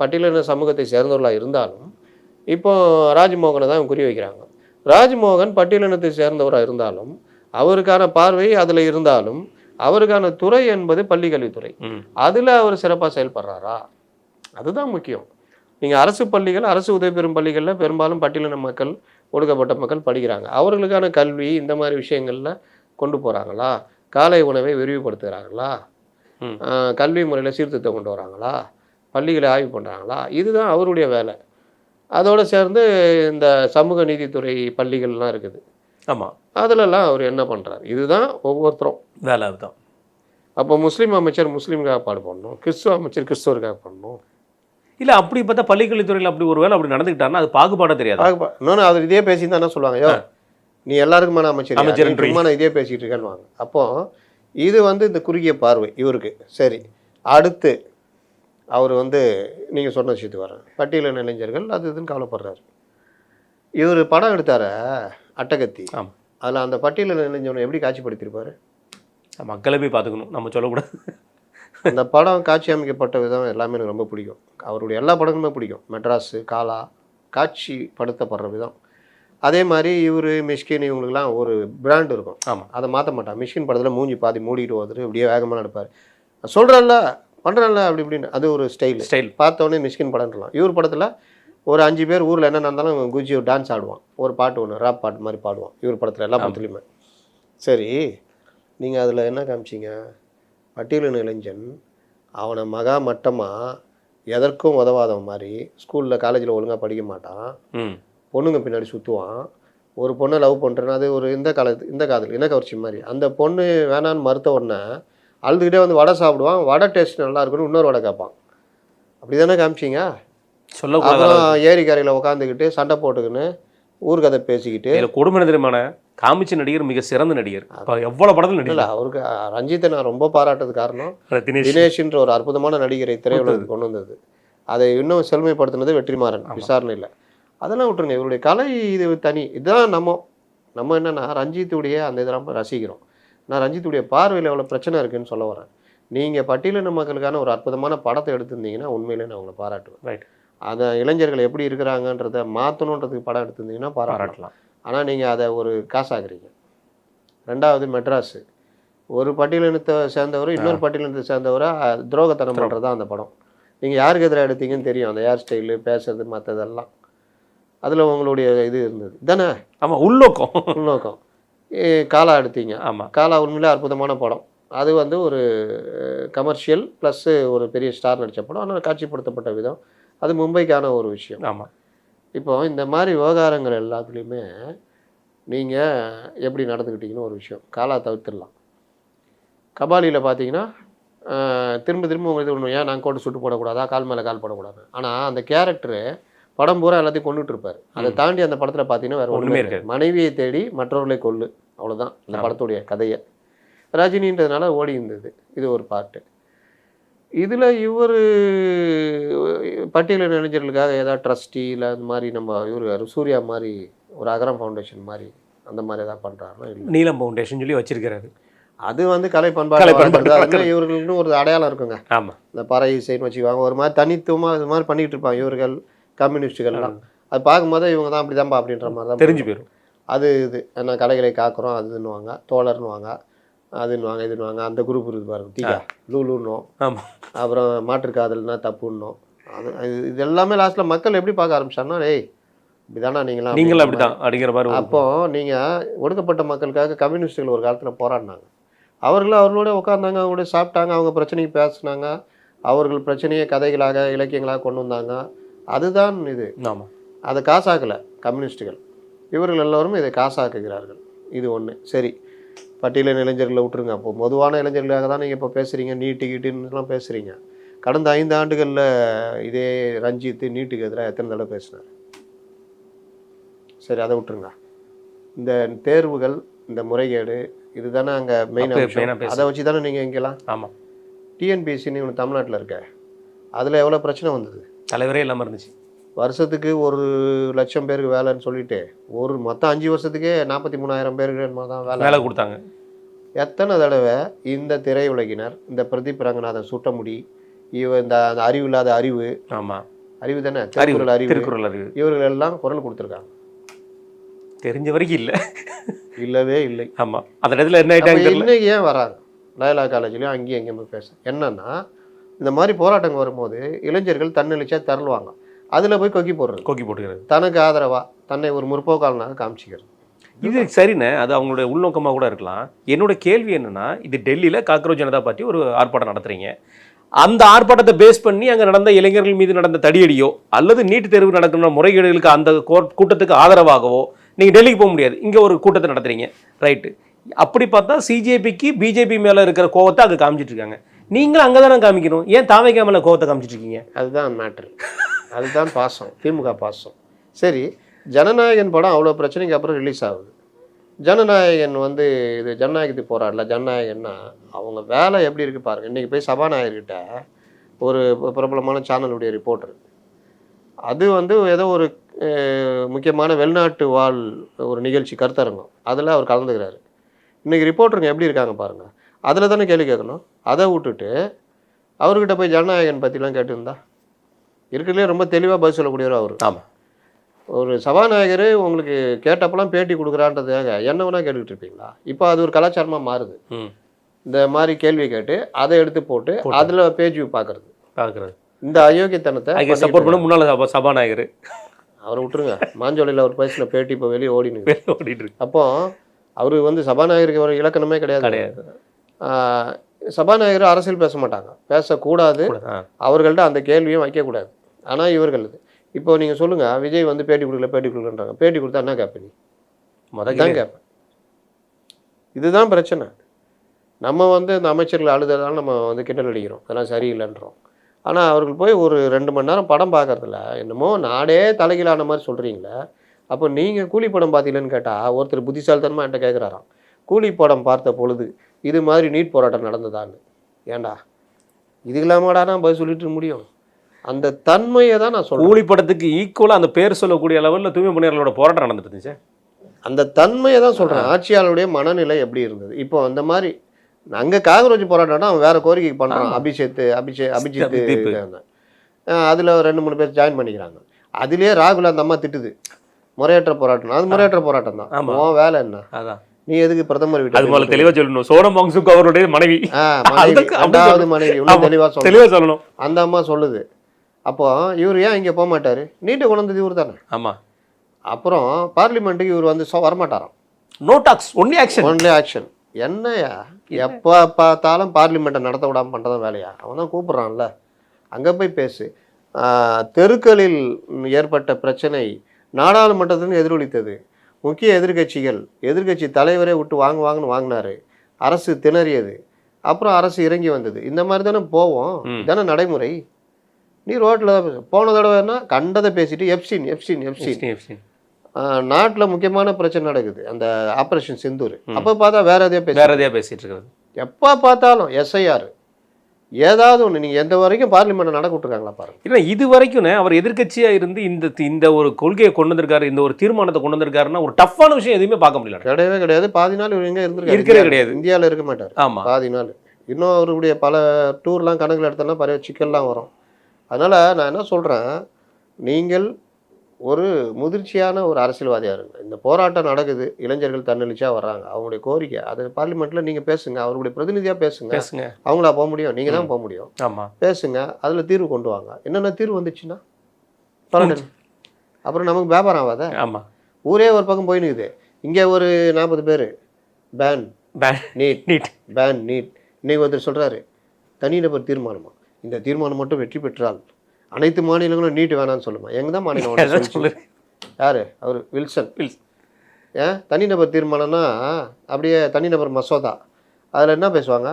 பட்டியலின சமூகத்தை சேர்ந்தவர்களாக இருந்தாலும் இப்போ ராஜ்மோகனை தான் குறி வைக்கிறாங்க. ராஜ்மோகன் பட்டியலினத்தை சேர்ந்தவராக இருந்தாலும் அவருக்கான பார்வை அதில் இருந்தாலும் அவருக்கான துறை என்பது பள்ளிக்கல்வித்துறை. அதில் அவர் சிறப்பாக செயல்படுறாரா? அதுதான் முக்கியம். நீங்கள் அரசு பள்ளிகள், அரசு உதவி பெறும் பள்ளிகளில் பெரும்பாலும் பட்டியலின மக்கள், ஒடுக்கப்பட்ட மக்கள் படிக்கிறாங்க. அவர்களுக்கான கல்வி இந்த மாதிரி விஷயங்களில் கொண்டு போகிறாங்களா? காலை உணவை விரிவுபடுத்துகிறாங்களா? கல்வி முறையில் சீர்திருத்தம் கொண்டு வராங்களா? பள்ளிகளை ஆய்வு பண்ணுறாங்களா? இதுதான் அவருடைய வேலை. அதோடு சேர்ந்து இந்த சமூக நீதித்துறை பள்ளிகள்லாம் இருக்குது. ஆமாம், அதிலெல்லாம் அவர் என்ன பண்ணுறாரு? இதுதான் ஒவ்வொருத்தரும் வேலை. அதுதான். அப்போ முஸ்லீம் அமைச்சர் முஸ்லீமுக்காக பாடு பண்ணணும், கிறிஸ்துவ அமைச்சர் கிறிஸ்துவருக்காக பண்ணணும். இல்லை, அப்படி பார்த்தா பள்ளிக்கல்வித்துறையில் அப்படி ஒரு வேலை அப்படி நடந்துக்கிட்டாருன்னா அது பாகுபாடாக தெரியாது. இன்னொன்று அவர் இதே பேசி தான் என்ன சொல்லுவாங்க, யோ நீ எல்லாருக்குமான அமைச்சர் இதே பேசிகிட்டு இருக்கேன்னு வாங்க. அப்போது இது வந்து இந்த குறுகிய பார்வை இவருக்கு. சரி, அடுத்து அவர் வந்து நீங்கள் சொன்ன விஷயத்துக்கு வரேன். பட்டியலின இளைஞர்கள் அது இதுன்னு கவலைப்படுறாரு. இவர் படம் எடுத்தார அட்டகத்தி. அதில் அந்த பட்டியலின இளைஞனை எப்படி காட்சிப்படுத்தியிருப்பார்? மக்களை போய் பார்த்துக்கணும், நம்ம சொல்லக்கூடாது. அந்த படம் காட்சி அமைக்கப்பட்ட விதம் எல்லாமே எனக்கு ரொம்ப பிடிக்கும். அவருடைய எல்லா படங்களுமே பிடிக்கும். மெட்ராஸு, காலா, காட்சிப்படுத்தப்படுற விதம். அதே மாதிரி இவர் மிஷ்கின் இவங்களுக்குலாம் ஒரு பிராண்ட் இருக்கும். ஆமாம், அதை மாற்ற மாட்டான். மிஷ்கின் படத்தில் மூஞ்சி பாதி மூடிட்டு வந்துட்டு இப்படியே வேகமாக நடப்பார். சொல்கிறேன்ல பண்ணுறேன்ல அப்படி இப்படின்னு. அது ஒரு ஸ்டைல். பார்த்தோன்னே மிஷ்கின் படம்லாம். இவர் படத்தில் ஒரு 5 பேர் ஊரில் என்ன நடந்தாலும் குஜி ஒரு டான்ஸ் ஆடுவான். ஒரு பாட்டு ஒன்று ராப் பாட்டு மாதிரி பாடுவான் இவர் படத்தில், எல்லா படத்துலையுமே. சரி, நீங்கள் அதில் என்ன காமிச்சிங்க? பட்டியலின இளைஞன் அவனை மகா மட்டமாக எதற்கும் உதவாதவன் மாதிரி ஸ்கூலில் காலேஜில் ஒழுங்காக படிக்க மாட்டான், பொண்ணுங்க பின்னாடி சுற்றுவான். ஒரு பொண்ணை லவ் பண்ணுறேன்னா அது ஒரு இந்த காதல் இனக்கவர்ச்சி மாதிரி. அந்த பொண்ணு வேணான்னு மறுத்த உடனே அழுதுகிட்டே வந்து வடை சாப்பிடுவான். வடை டேஸ்ட் நல்லா இருக்குன்னு இன்னொரு வடை கேட்பான். அப்படி தானே காமிச்சிங்க? அப்புறம் ஏரிக்கரையில் உட்காந்துக்கிட்டு சண்டை போட்டுக்கின்னு ஊர்கதை பேசிக்கிட்டு. கொடுமை தெரியுமான காமிச்ச நடிகர் மிக சிறந்த நடிகர். எவ்வளோ படத்தில் நடிகல. அவருக்கு ரஞ்சித்தை நான் ரொம்ப பாராட்டது காரணம் தினேஷ்ன்ற ஒரு அற்புதமான நடிகரை திரையுலகத்துக்கு கொண்டு வந்தது. அதை இன்னும் செழுமைப்படுத்தினது வெற்றிமாறன் விசாரணையில். அதெல்லாம் விட்டுருங்க, இவருடைய கலை இது தனி. இதுதான் நம்ம என்னென்னா ரஞ்சித்துடைய அந்த இதை நம்ம ரசிக்கிறோம். நான் ரஞ்சித்துடைய பார்வையில் எவ்வளோ பிரச்சனை இருக்குதுன்னு சொல்ல வரேன். நீங்கள் பட்டியலின மக்களுக்கான ஒரு அற்புதமான படத்தை எடுத்திருந்தீங்கன்னா உண்மையிலே நான் உங்களை பாராட்டுவேன். ரைட், அதை இளைஞர்கள் எப்படி இருக்கிறாங்கன்றதை மாற்றணுன்றதுக்கு படம் எடுத்திருந்தீங்கன்னா பாராட்டலாம். ஆனால் நீங்கள் அதை ஒரு காசாக்குறீங்க. ரெண்டாவது மெட்ராஸு, ஒரு பட்டியலினத்தை சேர்ந்தவர் இன்னொரு பட்டியலினத்தை சேர்ந்தவரை துரோகத்தனம் பண்ணுறது தான் அந்த படம். நீங்கள் யாருக்கு எதிராக எடுத்தீங்கன்னு தெரியும். அந்த ஹேர் ஸ்டைலு, பேசுறது, மற்றதெல்லாம் அதில் உங்களுடைய இது இருந்தது தானே? ஆமாம், உள்நோக்கம். காலா எடுத்தீங்க. ஆமாம், காலா உண்மையிலே அற்புதமான படம். அது வந்து ஒரு கமர்ஷியல் ப்ளஸ்ஸு ஒரு பெரிய ஸ்டார் நடித்த படம். ஆனால் காட்சிப்படுத்தப்பட்ட விதம் அது மும்பைக்கான ஒரு விஷயம். ஆமாம், இப்போ இந்த மாதிரி விவகாரங்கள் எல்லாத்துலேயுமே நீங்கள் எப்படி நடந்துக்கிட்டீங்கன்னு ஒரு விஷயம் காலா தவிர்த்துடலாம். கபாலியில் பார்த்தீங்கன்னா திரும்ப திரும்ப உங்களுக்கு ஒன்று ஏன் நாங்கள் கோட்டு சுட்டு போடக்கூடாதா, கால் மேலே கால் போடக்கூடாது. ஆனால் அந்த கேரக்டரு படம் பூரா எல்லாத்தையும் கொண்டுட்டு இருப்பார். அதை தாண்டி அந்த படத்தில் பார்த்தீங்கன்னா வேறு ஒன்றுமே இருக்காது. மனைவியை தேடி மற்றவர்களை கொல்லு, அவ்வளோதான் இந்த படத்துடைய கதையை. ரஜினின்றதுனால ஓடி இருந்தது. இது ஒரு பார்ட்டு. இதில் இவர் பட்டியலின இளைஞர்களுக்காக ஏதாவது ட்ரஸ்டி இல்லை அந்த மாதிரி நம்ம இவர் சூர்யா மாதிரி ஒரு அகரம் ஃபவுண்டேஷன் மாதிரி அந்த மாதிரி ஏதாவது பண்ணுறாருன்னா இல்லை. நீலம் ஃபவுண்டேஷன் சொல்லி வச்சிருக்கிறாரு. அது வந்து கலை பண்பாடு இவர்களுக்குன்னு ஒரு அடையாளம் இருக்குங்க. ஆமாம், இந்த பறை இசைன்னு வச்சுக்குவாங்க, ஒரு மாதிரி தனித்துவமாக இது மாதிரி பண்ணிகிட்டு இருப்பாங்க இவர்கள் கம்யூனிஸ்ட்டுகள்லாம். அது பார்க்கும்போது இவங்க தான் அப்படி தான்ப்பா அப்படின்ற மாதிரி தான் தெரிஞ்சு போயிடும். அது இது என்ன கலைகளை காக்குறோம் அதுன்னுவாங்க, தோழர்னுவாங்க, அதுன்னுவாங்க, இதுன்னுவாங்க. அந்த குரூப் இருக்குது பாருங்க, தீகா லூலுன்னோம், ஆமாம், அப்புறம் மாற்றுக்காதல்னா தப்புன்னோம். அது இது எல்லாமே லாஸ்ட்டில் மக்கள் எப்படி பார்க்க ஆரம்பிச்சாங்கன்னா, ஏய் இப்படிதானா நீங்களும் அப்படி தான் அப்படிங்கிற மாதிரி. அப்போது நீங்கள் ஒடுக்கப்பட்ட மக்களுக்காக கம்யூனிஸ்ட்டுகள் ஒரு காலத்தில் போராடினாங்க. அவர்களும் அவர்களோட உட்காந்தாங்க, அவங்களோட சாப்பிட்டாங்க, அவங்க பிரச்சனைக்கு பேசினாங்க, அவர்கள் பிரச்சனையை கதைகளாக இலக்கியங்களாக கொண்டு வந்தாங்க. அதுதான் இது. ஆமாம், அதை காசாக்கலை கம்யூனிஸ்ட்டுகள். இவர்கள் எல்லோரும் இதை காசாக்குகிறார்கள். இது ஒன்று. சரி, பட்டியலின இளைஞர்களை விட்டுருங்க. அப்போது பொதுவான இளைஞர்களுக்காக தான் நீங்கள் இப்போ பேசுகிறீங்க, நீட்டு கீட்டுலாம் பேசுகிறீங்க. கடந்த 5 ஆண்டுகளில் இதே ரஞ்சித்து நீட்டுக்கு எதிராக எத்தனை தடவை பேசினார்? சரி, அதை விட்டுருங்க. இந்த தேர்வுகள், இந்த முறைகேடு, இதுதானே அங்கே மெயின் விஷயம். அதை வச்சு தானே நீங்கள் இங்கெல்லாம். ஆமாம், டிஎன்பிஎஸ்சின்னு ஒன்று தமிழ்நாட்டில் இருக்க, அதில் எவ்வளோ பிரச்சனை வந்தது? தலைவரே இல்லாமல் இருந்துச்சு. வருஷத்துக்கு 1,00,000 பேருக்கு வேலைன்னு சொல்லிட்டு ஒரு மொத்தம் 5 வருஷத்துக்கே 43,000 பேருக்கு தான் வேலை கொடுத்தாங்க. எத்தனை தடவை இந்த திரையுலகினர், இந்த பிரதீப் ரங்கநாதன் சுட்டமுடி, இந்த அறிவு இல்லாத அறிவு, ஆமாம் அறிவு தானே, திருக்குறள் அறிவு, இவர்கள் எல்லாம் குரல் கொடுத்துருக்காங்க. தெரிஞ்ச வரைக்கும் இல்லை, இல்லவே இல்லை. ஆமாம், அந்த இடத்துல என்ன ஆகிட்டாங்க இன்னைக்கு ஏன் வராங்க லயலா காலேஜ்லேயும் அங்கேயும் எங்கேயுமே பேச என்னன்னா, இந்த மாதிரி போராட்டங்கள் வரும்போது இளைஞர்கள் தன்னெழுச்சியாக திரளுவாங்க, அதில் போய் கொக்கி போட்டுக்கிறது, தனக்கு ஆதரவாக தன்னை ஒரு முற்போக்காளனாக காமிச்சிக்கிறது. இது சரிண்ணே, அது அவங்களுடைய உள்நோக்கமாக கூட இருக்கலாம். என்னோட கேள்வி என்னன்னா, இது டெல்லியில் காக்ரோச் ஜனதா பார்ட்டி ஒரு ஆர்ப்பாட்டம் நடத்துறீங்க. அந்த ஆர்ப்பாட்டத்தை பேஸ் பண்ணி அங்கே நடந்த இளைஞர்கள் மீது நடந்த தடியடியோ அல்லது நீட் தேர்வு நடக்கிற முறைகேடுகளுக்கு அந்த கூட்டத்துக்கு ஆதரவாகவோ நீங்கள் டெல்லிக்கு போக முடியாது. இங்கே ஒரு கூட்டத்தை நடத்துறீங்க, ரைட்டு. அப்படி பார்த்தா சிஜேபிக்கு பிஜேபி மேலே இருக்கிற கோவத்தை அங்கே காமிச்சிட்டு இருக்காங்க. நீங்களும் அங்கே தானே காமிக்கணும், ஏன் தாவேகா மேலே கோவத்தை காமிச்சிட்டு இருக்கீங்க? அதுதான் மேட்ரு, அதுதான் பாசம், திமுக பாசம். சரி, ஜனநாயகன் படம் அவ்வளோ பிரச்சனைக்கு அப்புறம் ரிலீஸ் ஆகுது. ஜனநாயகன் வந்து இது ஜனநாயகத்துக்கு போராடல. ஜனநாயகன்னா அவங்க வேலை எப்படி இருக்குது பாருங்கள். இன்றைக்கி போய் சபாநாயகர்கிட்ட ஒரு பிரபலமான சேனலுடைய ரிப்போர்ட்டர், அது வந்து ஏதோ ஒரு முக்கியமான வெளிநாட்டு வாழ் ஒரு நிகழ்ச்சி கருத்தரங்கம், அதில் அவர் கலந்துக்கிறாரு. இன்றைக்கி ரிப்போர்ட்டருங்க எப்படி இருக்காங்க பாருங்கள், அதில் தானே கேள்வி கேட்கணும். அதை விட்டுட்டு அவர்கிட்ட போய் ஜனநாயகன் பற்றிலாம் கேட்டுருந்தா இருக்கிறதுலே ரொம்ப தெளிவாக பதில் சொல்லக்கூடியவர் அவர். ஆமாம், ஒரு சபாநாயகர் உங்களுக்கு கேட்டப்பெல்லாம் பேட்டி கொடுக்குறான்றதுக்காக என்ன வேணால் கேட்டுக்கிட்டு இருப்பீங்களா? இப்போ அது ஒரு கலாச்சாரமாக மாறுது. இந்த மாதிரி கேள்வி கேட்டு அதை எடுத்து போட்டு அதில் பேஜ் வியூ பார்க்குறது, இந்த அயோக்கியத்தனத்தை சப்போர்ட் பண்ண முன்னாள் சபாநாயகர் அவரை விட்டுருங்க. மாஞ்சோலையில் அவர் பேசின பேட்டி இப்போ வெளியே ஓடிட்டு இருக்கு. அப்போ அவர் வந்து சபாநாயகருக்கு ஒரு இலக்கணமே கிடையாது. சபாநாயகர் அரசியல் பேச மாட்டாங்க, பேசக்கூடாது, அவர்கள்ட்ட அந்த கேள்வியும் வைக்கக்கூடாது. ஆனால் இவர்கள் இப்போ நீங்கள் சொல்லுங்கள், விஜய் வந்து பேட்டி கொடுக்கலன்றாங்க. பேட்டி கொடுத்தா என்ன கேட்பேன்? தான் கேட்பேன். இதுதான் பிரச்சனை. நம்ம வந்து இந்த அமைச்சர்கள் அழுததால் நம்ம வந்து கிண்டல் அடிக்கிறோம், அதெல்லாம் சரியில்லைன்றோம். ஆனால் அவர்கள் போய் ஒரு 2 மணி நேரம் படம் பார்க்கறதில்ல என்னமோ நாடே தலைகீழான மாதிரி சொல்கிறீங்களே. அப்போ நீங்கள் கூலி படம் பார்த்தீங்கன்னு கேட்டால் ஒருத்தர் புத்திசாலித்தனமாக என்கிட்ட கேட்குறாராம், கூலி படம் பார்த்த பொழுது இது மாதிரி நீட் போராட்டம் நடந்ததான்னு. ஏண்டா இது இல்லாமடா நான் பதில் சொல்லிட்டு முடியும்? அந்த தன்மையை தான் நான் சொல்கிறேன். கூலி படத்துக்கு ஈக்குவலாக அந்த பேர் சொல்லக்கூடிய லெவலில் தூய்மை பணியாளர்களோட போராட்டம் நடந்துட்டு இருந்துச்சு. அந்த தன்மையை தான் சொல்கிறேன். ஆட்சியாளருடைய மனநிலை எப்படி இருந்தது? இப்போ அந்த மாதிரி அங்கே காங்கிரஸ் போராட்டம்னா அவன் வேறு கோரிக்கை பண்ணுறான். அபிஜித் அதில் 2-3 பேர் ஜாயின் பண்ணிக்கிறாங்க. அதுலேயே ராகுல் அந்த அம்மா திட்டுது, முறையற்ற போராட்டம். அது முறையற்ற போராட்டம் தான். உன் வேலை என்ன? அதான் நீ எதுக்கு பிரதமர் வீட்டு தெளிவாக சொல்லணும். சோனம் வாங்சுக் அவருடைய மனைவி, தெளிவாக சொல்லணும். அந்த அம்மா சொல்லுது. அப்போ இவர் ஏன் இங்கே போக மாட்டார்? நீட்டை கொண்டு வந்தது இவர் தானே. ஆமாம். அப்புறம் பார்லிமெண்ட்டுக்கு இவர் வந்து வரமாட்டாராம். No talks, only action. என்னையா எப்போ பார்த்தாலும் பார்லிமெண்ட்டை நடத்த விடாமல் பண்ணுறதான் வேலையா? அவன் தான் கூப்பிட்றான்ல, அங்கே போய் பேசு. தெருக்களில் ஏற்பட்ட பிரச்சனை நாடாளுமன்றத்திலும் எதிரொலித்தது. முக்கிய எதிர்க்கட்சி தலைவரே விட்டு வாங்குன்னு வாங்கினாரு. அரசு திணறியது. அப்புறம் அரசு இறங்கி வந்தது. இந்த மாதிரி தானே போவோம். இதானே நடைமுறை. நீ ரோட்டில் போன தடவைன்னா கண்டதை பேசிட்டு எப்சின் நாட்டில் முக்கியமான பிரச்சனை நடக்குது, அந்த ஆப்ரேஷன் சிந்தூர். அப்போ பார்த்தா வேற எதையோ பேசிட்டு இருக்கிறது. எப்போ பார்த்தாலும் எஸ்ஐஆர் ஏதாவது ஒன்று. நீங்கள் எந்த வரைக்கும் பார்லிமெண்ட் நடக்க விட்டுருக்காங்களா பாருங்க. இல்லை, இது வரைக்கும் அவர் எதிர்க்கட்சியாக இருந்து இந்த ஒரு கொள்கையை கொண்டு வந்திருக்காரு, இந்த ஒரு தீர்மானத்தை கொண்டு வந்திருக்காருன்னா ஒரு டஃப்பான விஷயம் எதுவுமே பார்க்க முடியல. கிடையவே கிடையாது. பாதி நாள் இவர் எங்கே இருக்கிறதே கிடையாது. இந்தியாவில் இருக்க மாட்டார். ஆமாம், பாதி நாள். இன்னும் அவருடைய பல டூர்லாம் கணக்கில் எடுத்தோன்னா பல சிக்கல்லாம் வரும். அதனால் நான் என்ன சொல்கிறேன், நீங்கள் ஒரு முதிர்ச்சியான ஒரு அரசியல்வாதியாக இருங்க. இந்த போராட்டம் நடக்குது, இளைஞர்கள் தன்னெழுச்சியாக வர்றாங்க, அவங்களுடைய கோரிக்கை அது பார்லிமெண்ட்டில் நீங்கள் பேசுங்க, அவருடைய பிரதிநிதியாக பேசுங்க. அவங்களா போக முடியும்? நீங்கள் தான் போக முடியும். ஆமாம், பேசுங்க, அதில் தீர்வு கொண்டு வாங்க. என்னென்ன தீர்வு வந்துச்சுன்னா பரவாயில்ல, அப்புறம் நமக்கு வியாபாரம் ஆகாத. ஆமாம், ஊரே ஒரு பக்கம் போயினுக்குது. இங்கே ஒரு 40 பேர் பேன் நீட். இன்னைக்கு ஒருத்தர் சொல்கிறாரு, தனிநபர் தீர்மானமா, இந்த தீர்மானம் மட்டும் வெற்றி பெற்றால் அனைத்து மாநிலங்களும் நீட் வேணான்னு சொல்லுமா? எங்கே தான் மாநிலம்? யார் அவர்? வில்சன். ஏன் தனிநபர் தீர்மானம்னா அப்படியே தனிநபர் மசோதா, அதில் என்ன பேசுவாங்க?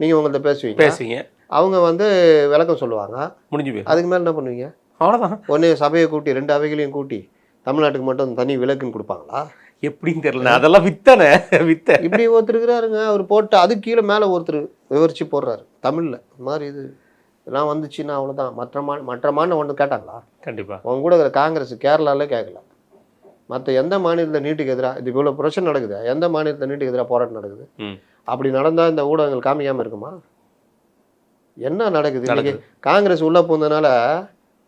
நீங்கள் உங்கள்கிட்ட பேசுவீங்க, அவங்க வந்து விளக்கம் சொல்லுவாங்க, முடிஞ்சு போய் அதுக்கு மேலே என்ன பண்ணுவீங்க? அவ்வளோதான். ஒன்று சபையை கூட்டி 2 அவைகளையும் கூட்டி தமிழ்நாட்டுக்கு மட்டும் தனி விலக்குன்னு கொடுப்பாங்களா? எப்படின்னு தெரியல. அதெல்லாம் வித்த இப்படி ஒருத்தர் இருக்கிறாருங்க. அவர் போட்டு அதுக்கு கீழே மேலே ஒருத்தர் விவரித்து போடுறாரு தமிழில். இந்த மாதிரி இதெல்லாம் வந்துச்சுன்னா அவ்வளோதான். மற்ற மாநிலம் ஒன்று கேட்டாங்களா? கண்டிப்பாக. அவங்க கூட இருக்கிற காங்கிரஸ் கேரளாவில் கேட்கல. மற்ற எந்த மாநிலத்தில் நீட்டுக்கு எதிராக இது இவ்வளோ பிரச்சனை நடக்குது, எந்த மாநிலத்தில் நீட்டுக்கு எதிராக போராட்டம் நடக்குது? அப்படி நடந்தால் இந்த ஊடகங்கள் காமிக்காமல் இருக்குமா? என்ன நடக்குது? இன்னைக்கு காங்கிரஸ் உள்ளே போனதுனால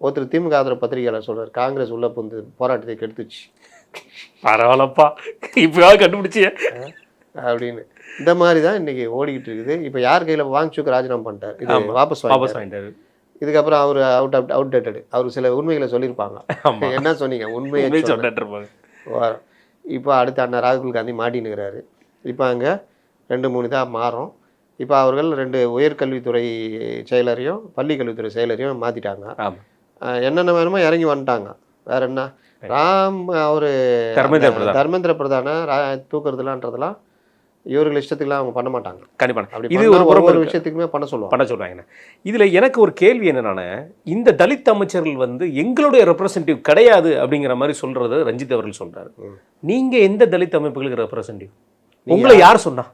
ஒருத்தர் திமுக ஆதரவு பத்திரிகையாளர் சொல்கிறார், காங்கிரஸ் உள்ளே போந்து போராட்டத்தை கெடுத்துச்சு. பரவாயில்லப்பா, இப்போயாவது கண்டுபிடிச்சிய அப்படின்னு. இந்த மாதிரி தான் இன்றைக்கி ஓடிக்கிட்டு இருக்குது. இப்போ யார் கையில் வாங்கிச்சுக்கு ராஜினாமா பண்ணிட்டார், இது வாபஸ் வாங்கிட்டாரு. இதுக்கப்புறம் அவர் அவுட்டேட்டடு. அவர் சில உண்மைகளை சொல்லியிருப்பாங்க. என்ன சொன்னீங்க? உண்மையை சொல்லிட்டு. இப்போ அடுத்த அண்ணன் ராகுல் காந்தி மாட்டின்னுக்கிறாரு. இப்போ அங்கே 2-3 தான் மாறும். இப்போ அவர்கள் 2 உயர்கல்வித்துறை செயலரையும் பள்ளிக்கல்வித்துறை செயலரையும் மாற்றிட்டாங்க. என்னென்ன வேணுமோ இறங்கி வந்துட்டாங்க. வேற என்ன, அவர் தர்மேந்திர பிரதான தூக்குறதுலான்றதெல்லாம் இவர்கள் இஷ்டத்துக்குலாம் அவங்க பண்ண மாட்டாங்க. கண்டிப்பாக இது ஒரு விஷயத்துக்குமே பண்ண சொல்லுவாங்க. இதில் எனக்கு ஒரு கேள்வி என்னன்னா, இந்த தலித் அமைச்சர்கள் வந்து எங்களுடைய ரெப்ரசன்டேட்டிவ் கிடையாது அப்படிங்கிற மாதிரி சொல்றது ரஞ்சித் அவர்கள் சொல்றாரு. நீங்க எந்த தலித் அமைப்புகளுக்கு ரெப்ரசன்டேட்டிவ்? உங்களை யார் சொன்னா?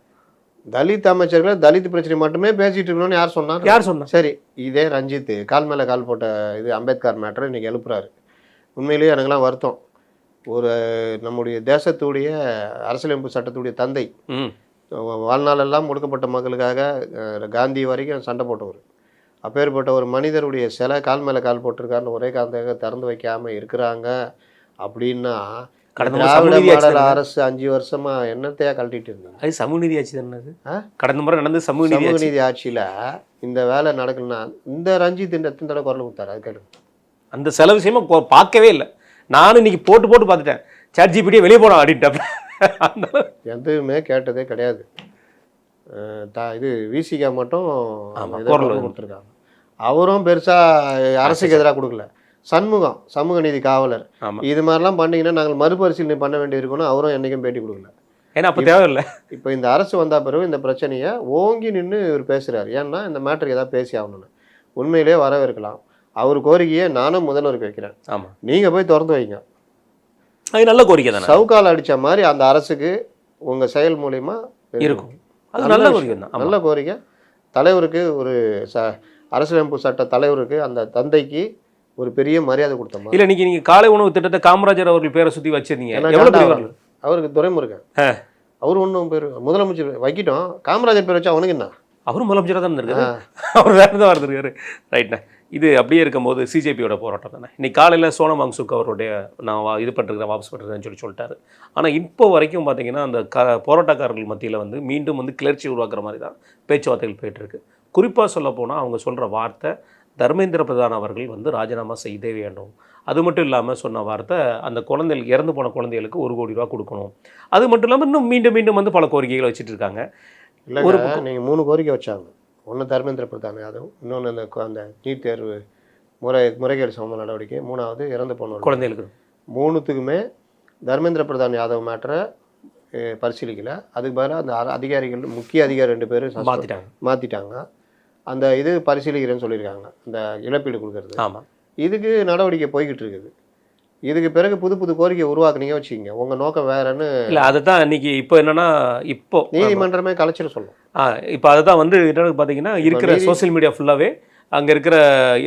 தலித் அமைச்சர்கள் தலித் பிரச்சனை மட்டுமே பேசிட்டு இருக்கணும்னு யார் சொன்னா? சரி, இதே ரஞ்சித் கால் மேலே கால் போட்ட இது அம்பேத்கர் மேட்டர் இன்னைக்கு எழுப்புறாரு. உண்மையிலேயே எனக்குலாம் வருத்தம். ஒரு நம்முடைய தேசத்துடைய அரசியலமைப்பு சட்டத்துடைய தந்தை, வாழ்நாளெல்லாம் ஒடுக்கப்பட்ட மக்களுக்காக காந்தி வரைக்கும் சண்டை போட்டவர். அப்பேற்பட்ட ஒரு மனிதருடைய சிலை கால் மேலே கால் போட்டிருக்காருன்னு ஒரே காரணத்துக்காக திறந்து வைக்காமல் இருக்கிறாங்க அப்படின்னா, திராவிட மாடல் அரசு 5 வருஷமா என்னத்தையா கழட்டிட்டு இருந்தாங்க? அது சமூக நீதி ஆட்சி தானே. கடந்த முறை நடந்து சமூக நீதி ஆட்சியில் இந்த வேலை நடக்கணும்னா இந்த ரஞ்சித் எத்தனை தடவை குரல் கொடுத்தாரு? அது கேட்டு அந்த சில விஷயமா பார்க்கவே இல்லை. நானும் இன்னைக்கு போட்டு பார்த்துட்டேன். ChatGPT வெளியே போனா அப்படின்ட்டேன். எதுவுமே கேட்டதே கிடையாது. இது விசிகா மட்டும் கொடுத்துருக்காங்க. அவரும் பெருசாக அரசுக்கு எதிராக கொடுக்கல. சண்முகம் சமூக நீதி காவலர், இது மாதிரிலாம் பண்ணிங்கன்னா நாங்கள் மறுபரிசீலனை பண்ண வேண்டி இருக்கணும். அவரும் என்றைக்கும் பேட்டி கொடுக்கல. ஏன்னா அப்போ தேவையில்லை. இப்போ இந்த அரசு வந்த பிறகு இந்த பிரச்சனையை ஓங்கி நின்று இவர் பேசுகிறார். ஏன்னா இந்த மேட்டருக்கு ஏதாவது பேசி ஆகணும்னு. உண்மையிலே வரவேற்கலாம். அவர் கோரிக்கையை நானும் முதல்வருக்கு வைக்கிறேன். ஆமாம், நீங்கள் போய் திறந்து வைங்க. அது நல்ல கோரிக்கை தான். சவுக்கால் அடித்த மாதிரி அந்த அரசுக்கு உங்கள் செயல் மூலயமா இருக்கும். அது நல்ல கோரிக்கை தான். நல்ல கோரிக்கை. தலைவருக்கு ஒரு அரசியலமைப்பு சட்ட தலைவருக்கு, அந்த தந்தைக்கு ஒரு பெரிய மரியாதை கொடுத்தோம். இல்லை, நீங்கள் காலை உணவு திட்டத்தை காமராஜர் அவர்கள் பேரை சுற்றி வச்சிருந்தீங்க. அவருக்கு துரைமுருகன், அவர் ஒன்றும் பேர் முதலமைச்சர் வைக்கிட்டோம். காமராஜர் பேர் வச்சா அவனுக்கு என்ன? அவரும் முதலமைச்சராக தான் இருந்திருக்காரு. அவர் வேறு தான் இருந்திருக்காரு. ரைட்ண்ணா. இது அப்படியே இருக்கும்போது சிஜேபியோட போராட்டம் தானே. இன்னைக்கு காலையில் சோனம் வாங்சுக் அவருடைய நான் இது பண்ணிருக்கிறேன், வாபஸ் பண்ணுறேன்னு சொல்லிட்டாரு. ஆனால் இப்போ வரைக்கும் பார்த்தீங்கன்னா அந்த போராட்டக்காரர்கள் மத்தியில் வந்து மீண்டும் வந்து கிளர்ச்சி உருவாக்குற மாதிரி தான் பேச்சுவார்த்தைகள் போயிட்டுருக்கு. குறிப்பாக சொல்ல போனால் அவங்க சொல்கிற வார்த்தை, தர்மேந்திர பிரதான் அவர்கள் வந்து ராஜினாமா செய்தே வேண்டும். அது மட்டும் இல்லாமல் சொன்ன வார்த்தை, அந்த குழந்தைகள் இறந்து போன குழந்தைகளுக்கு 1 கோடி ரூபா கொடுக்கணும். அது மட்டும் இல்லாமல் இன்னும் மீண்டும் வந்து பல கோரிக்கைகளை வச்சுட்டு இருக்காங்க. ஒரு நீங்கள் 3 கோரிக்கை வச்சாங்க. ஒன்று தர்மேந்திர பிரதான் யாதவ், இன்னொன்று அந்த நீட் தேர்வு முறைகேடு சம்பந்த நடவடிக்கை, 3வது இறந்து போனவர் குழந்தைகளுக்கு 3த்துக்குமே தர்மேந்திர பிரதான் யாதவ் மேட்டரை பரிசீலிக்கல. அதுக்கு பதிலாக அந்த அதிகாரிகள் முக்கிய அதிகாரி 2 பேர் மாற்றிட்டாங்க. அந்த இது பரிசீலிக்கிறேன்னு சொல்லியிருக்காங்க, இந்த இழப்பீடு கொடுக்கறது. ஆமாம், இதுக்கு நடவடிக்கை போய்கிட்டு இருக்குது. இதுக்கு பிறகு புது புது கோரிக்கை உருவாக்குனீங்க வச்சுக்கிங்க, உங்கள் நோக்கம் வேறன்னு இல்லை அதை தான் இன்னைக்கு இப்போ என்னன்னா இப்போ நீதிமன்றமே கலைச்சிட சொல்லும். இப்போ அதை தான் வந்து என்னன்னு பார்த்தீங்கன்னா இருக்கிற சோசியல் மீடியா ஃபுல்லாகவே அங்கே இருக்கிற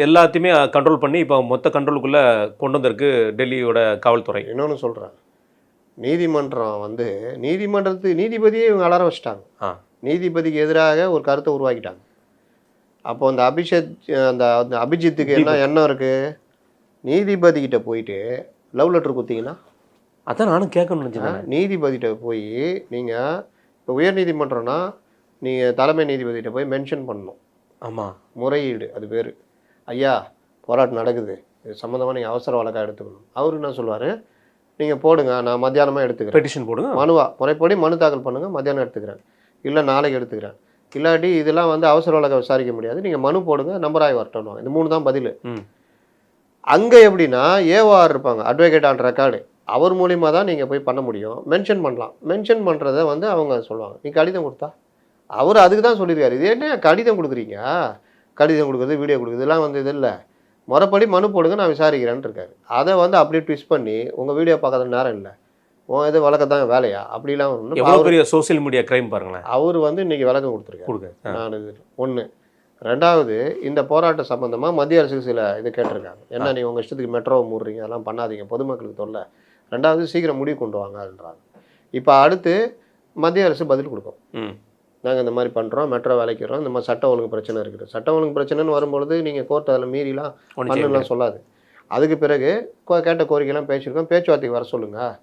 எல்லாத்தையுமே கண்ட்ரோல் பண்ணி இப்போ மொத்த கண்ட்ரோலுக்குள்ளே கொண்டு வந்திருக்கு டெல்லியோட காவல்துறை. இன்னொன்று சொல்கிறேன், நீதிமன்றம் வந்து நீதிபதியே இவங்க அலற வச்சுட்டாங்க. நீதிபதிக்கு எதிராக ஒரு கருத்தை உருவாக்கிட்டாங்க. அப்போ அந்த அந்த அபிஜித்துக்கு என்ன எண்ணம் இருக்குது, நீதிபதிக்கிட்ட போயிட்டு லவ் லெட்டர் கொடுத்தீங்கன்னா, அதான் நானும் கேட்கணும்னு நினச்சேன். நீதிபதிகிட்ட போய் நீங்கள் இப்போ உயர் நீதிமன்றம்னா நீங்கள் தலைமை நீதிபதிகிட்ட போய் மென்ஷன் பண்ணணும். ஆமாம், முறையீடு அது பேர். ஐயா போராட்டம் நடக்குது, இது சம்மந்தமாக நீங்கள் அவசர வழக்காக எடுத்துக்கணும். அவரு என்ன சொல்லுவார், நீங்கள் போடுங்க, நான் மத்தியானமாக எடுத்துக்கிறேன், பெட்டிஷன் போடுங்க, மனுவா முறைப்படி மனு தாக்கல் பண்ணுங்கள், மத்தியானம் எடுத்துக்கிறேன், இல்லை நாளைக்கு எடுத்துக்கிறேன், இல்லாட்டி இதெல்லாம் வந்து அவசர வழக்கை விசாரிக்க முடியாது, நீங்கள் மனு போடுங்க, நம்பராகி வரட்டணும். இந்த 3 தான் பதில். அங்கே எப்படின்னா ஏஓஆர் இருப்பாங்க, அட்வொகேட் ஆன் ரெக்கார்டு, அவர் மூலிமா தான் நீங்கள் போய் பண்ண முடியும். மென்ஷன் பண்ணலாம். மென்ஷன் பண்ணுறத வந்து அவங்க சொல்லுவாங்க, நீ கடிதம் கொடுத்தா, அவர் அதுக்கு தான் சொல்லியிருக்காரு. இது என்ன கடிதம் கொடுக்குறீங்க, கடிதம் கொடுக்குறது வீடியோ கொடுக்குறது இதெல்லாம் வந்து இது இல்லை, முறைப்படி மனு போடுங்க, நான் விசாரிக்கிறேன்னு இருக்காரு. அதை வந்து அப்படியே ட்விஸ்ட் பண்ணி உங்கள் வீடியோ பார்க்காத நேரம் இல்லை, இது வழக்கத்தான் வேலையா அப்படிலாம் எவ்வளோ பெரிய சோசியல் மீடியா கிரைம் பாருங்களேன். அவர் வந்து இன்னைக்கு விளக்கம் கொடுத்துருக்காரு. நான் இது 1. 2வது இந்த போராட்டம் சம்பந்தமாக மத்திய அரசுக்கு சில இது கேட்டிருக்காங்க, என்ன நீங்கள் உங்கள் இஷ்டத்துக்கு மெட்ரோவை மூடுறீங்க, அதெல்லாம் பண்ணாதீங்க, பொதுமக்களுக்கு தொல்லை. 2வது சீக்கிரம் முடிவு கொண்டு வாங்கன்றாங்க. இப்போ அடுத்து மத்திய அரசு பதில் கொடுக்கும், நாங்கள் இந்த மாதிரி பண்ணுறோம், மெட்ரோ வேலைக்கிறோம், இந்த மாதிரி சட்ட ஒழுங்கு பிரச்சனை இருக்குது. சட்ட ஒழுங்கு பிரச்சனைன்னு வரும்பொழுது நீங்கள் கோர்ட் அதில் மீறிலாம் பண்ணலாம் சொல்லாது. அதுக்கு பிறகு கேட்ட கோரிக்கைலாம் பேசியிருக்கோம், பேச்சுவார்த்தைக்கு வர சொல்லுங்கள்,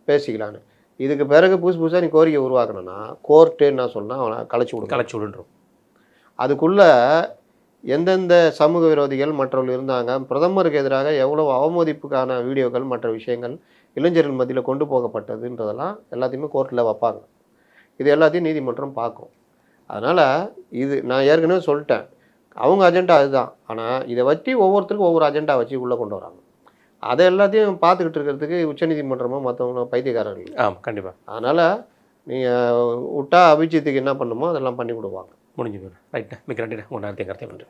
பேசிக்கலான்னு. இதுக்கு பிறகு புதுசாக நீ கோரிக்கை உருவாக்கணும்னா கோர்ட்டுன்னு நான் சொன்னால் அவனை கலைச்சி விடுறோம். அதுக்குள்ளே எந்தெந்த சமூக விரோதிகள் மற்றவர்கள் இருந்தாங்க, பிரதமருக்கு எதிராக எவ்வளோ அவமதிப்புக்கான வீடியோக்கள் மற்ற விஷயங்கள் இளைஞர்கள் மத்தியில் கொண்டு போகப்பட்டதுன்றதெல்லாம் எல்லாத்தையுமே கோர்ட்டில் வைப்பாங்க. இது எல்லாத்தையும் நீதிமன்றம் பார்க்கும். அதனால் இது நான் ஏற்கனவே சொல்லிட்டேன், அவங்க அஜெண்டா அதுதான். ஆனால் இதை வச்சு ஒவ்வொருத்தருக்கும் ஒவ்வொரு அஜெண்டா வச்சு உள்ளே கொண்டு வராங்க. அதை எல்லாத்தையும் பார்த்துக்கிட்டு இருக்கிறதுக்கு உச்சநீதிமன்றமோ மற்றவங்களோ பைத்தியக்காரர்கள். கண்டிப்பாக. அதனால் நீங்கள் விட்டா அபிஜித்துக்கு என்ன பண்ணுமோ அதெல்லாம் பண்ணி கொடுப்பாங்க. முடிஞ்சு போயிடும். ரைட், மிக நன்றி. உங்கள் நேரத்தை கருத்தை நன்றி.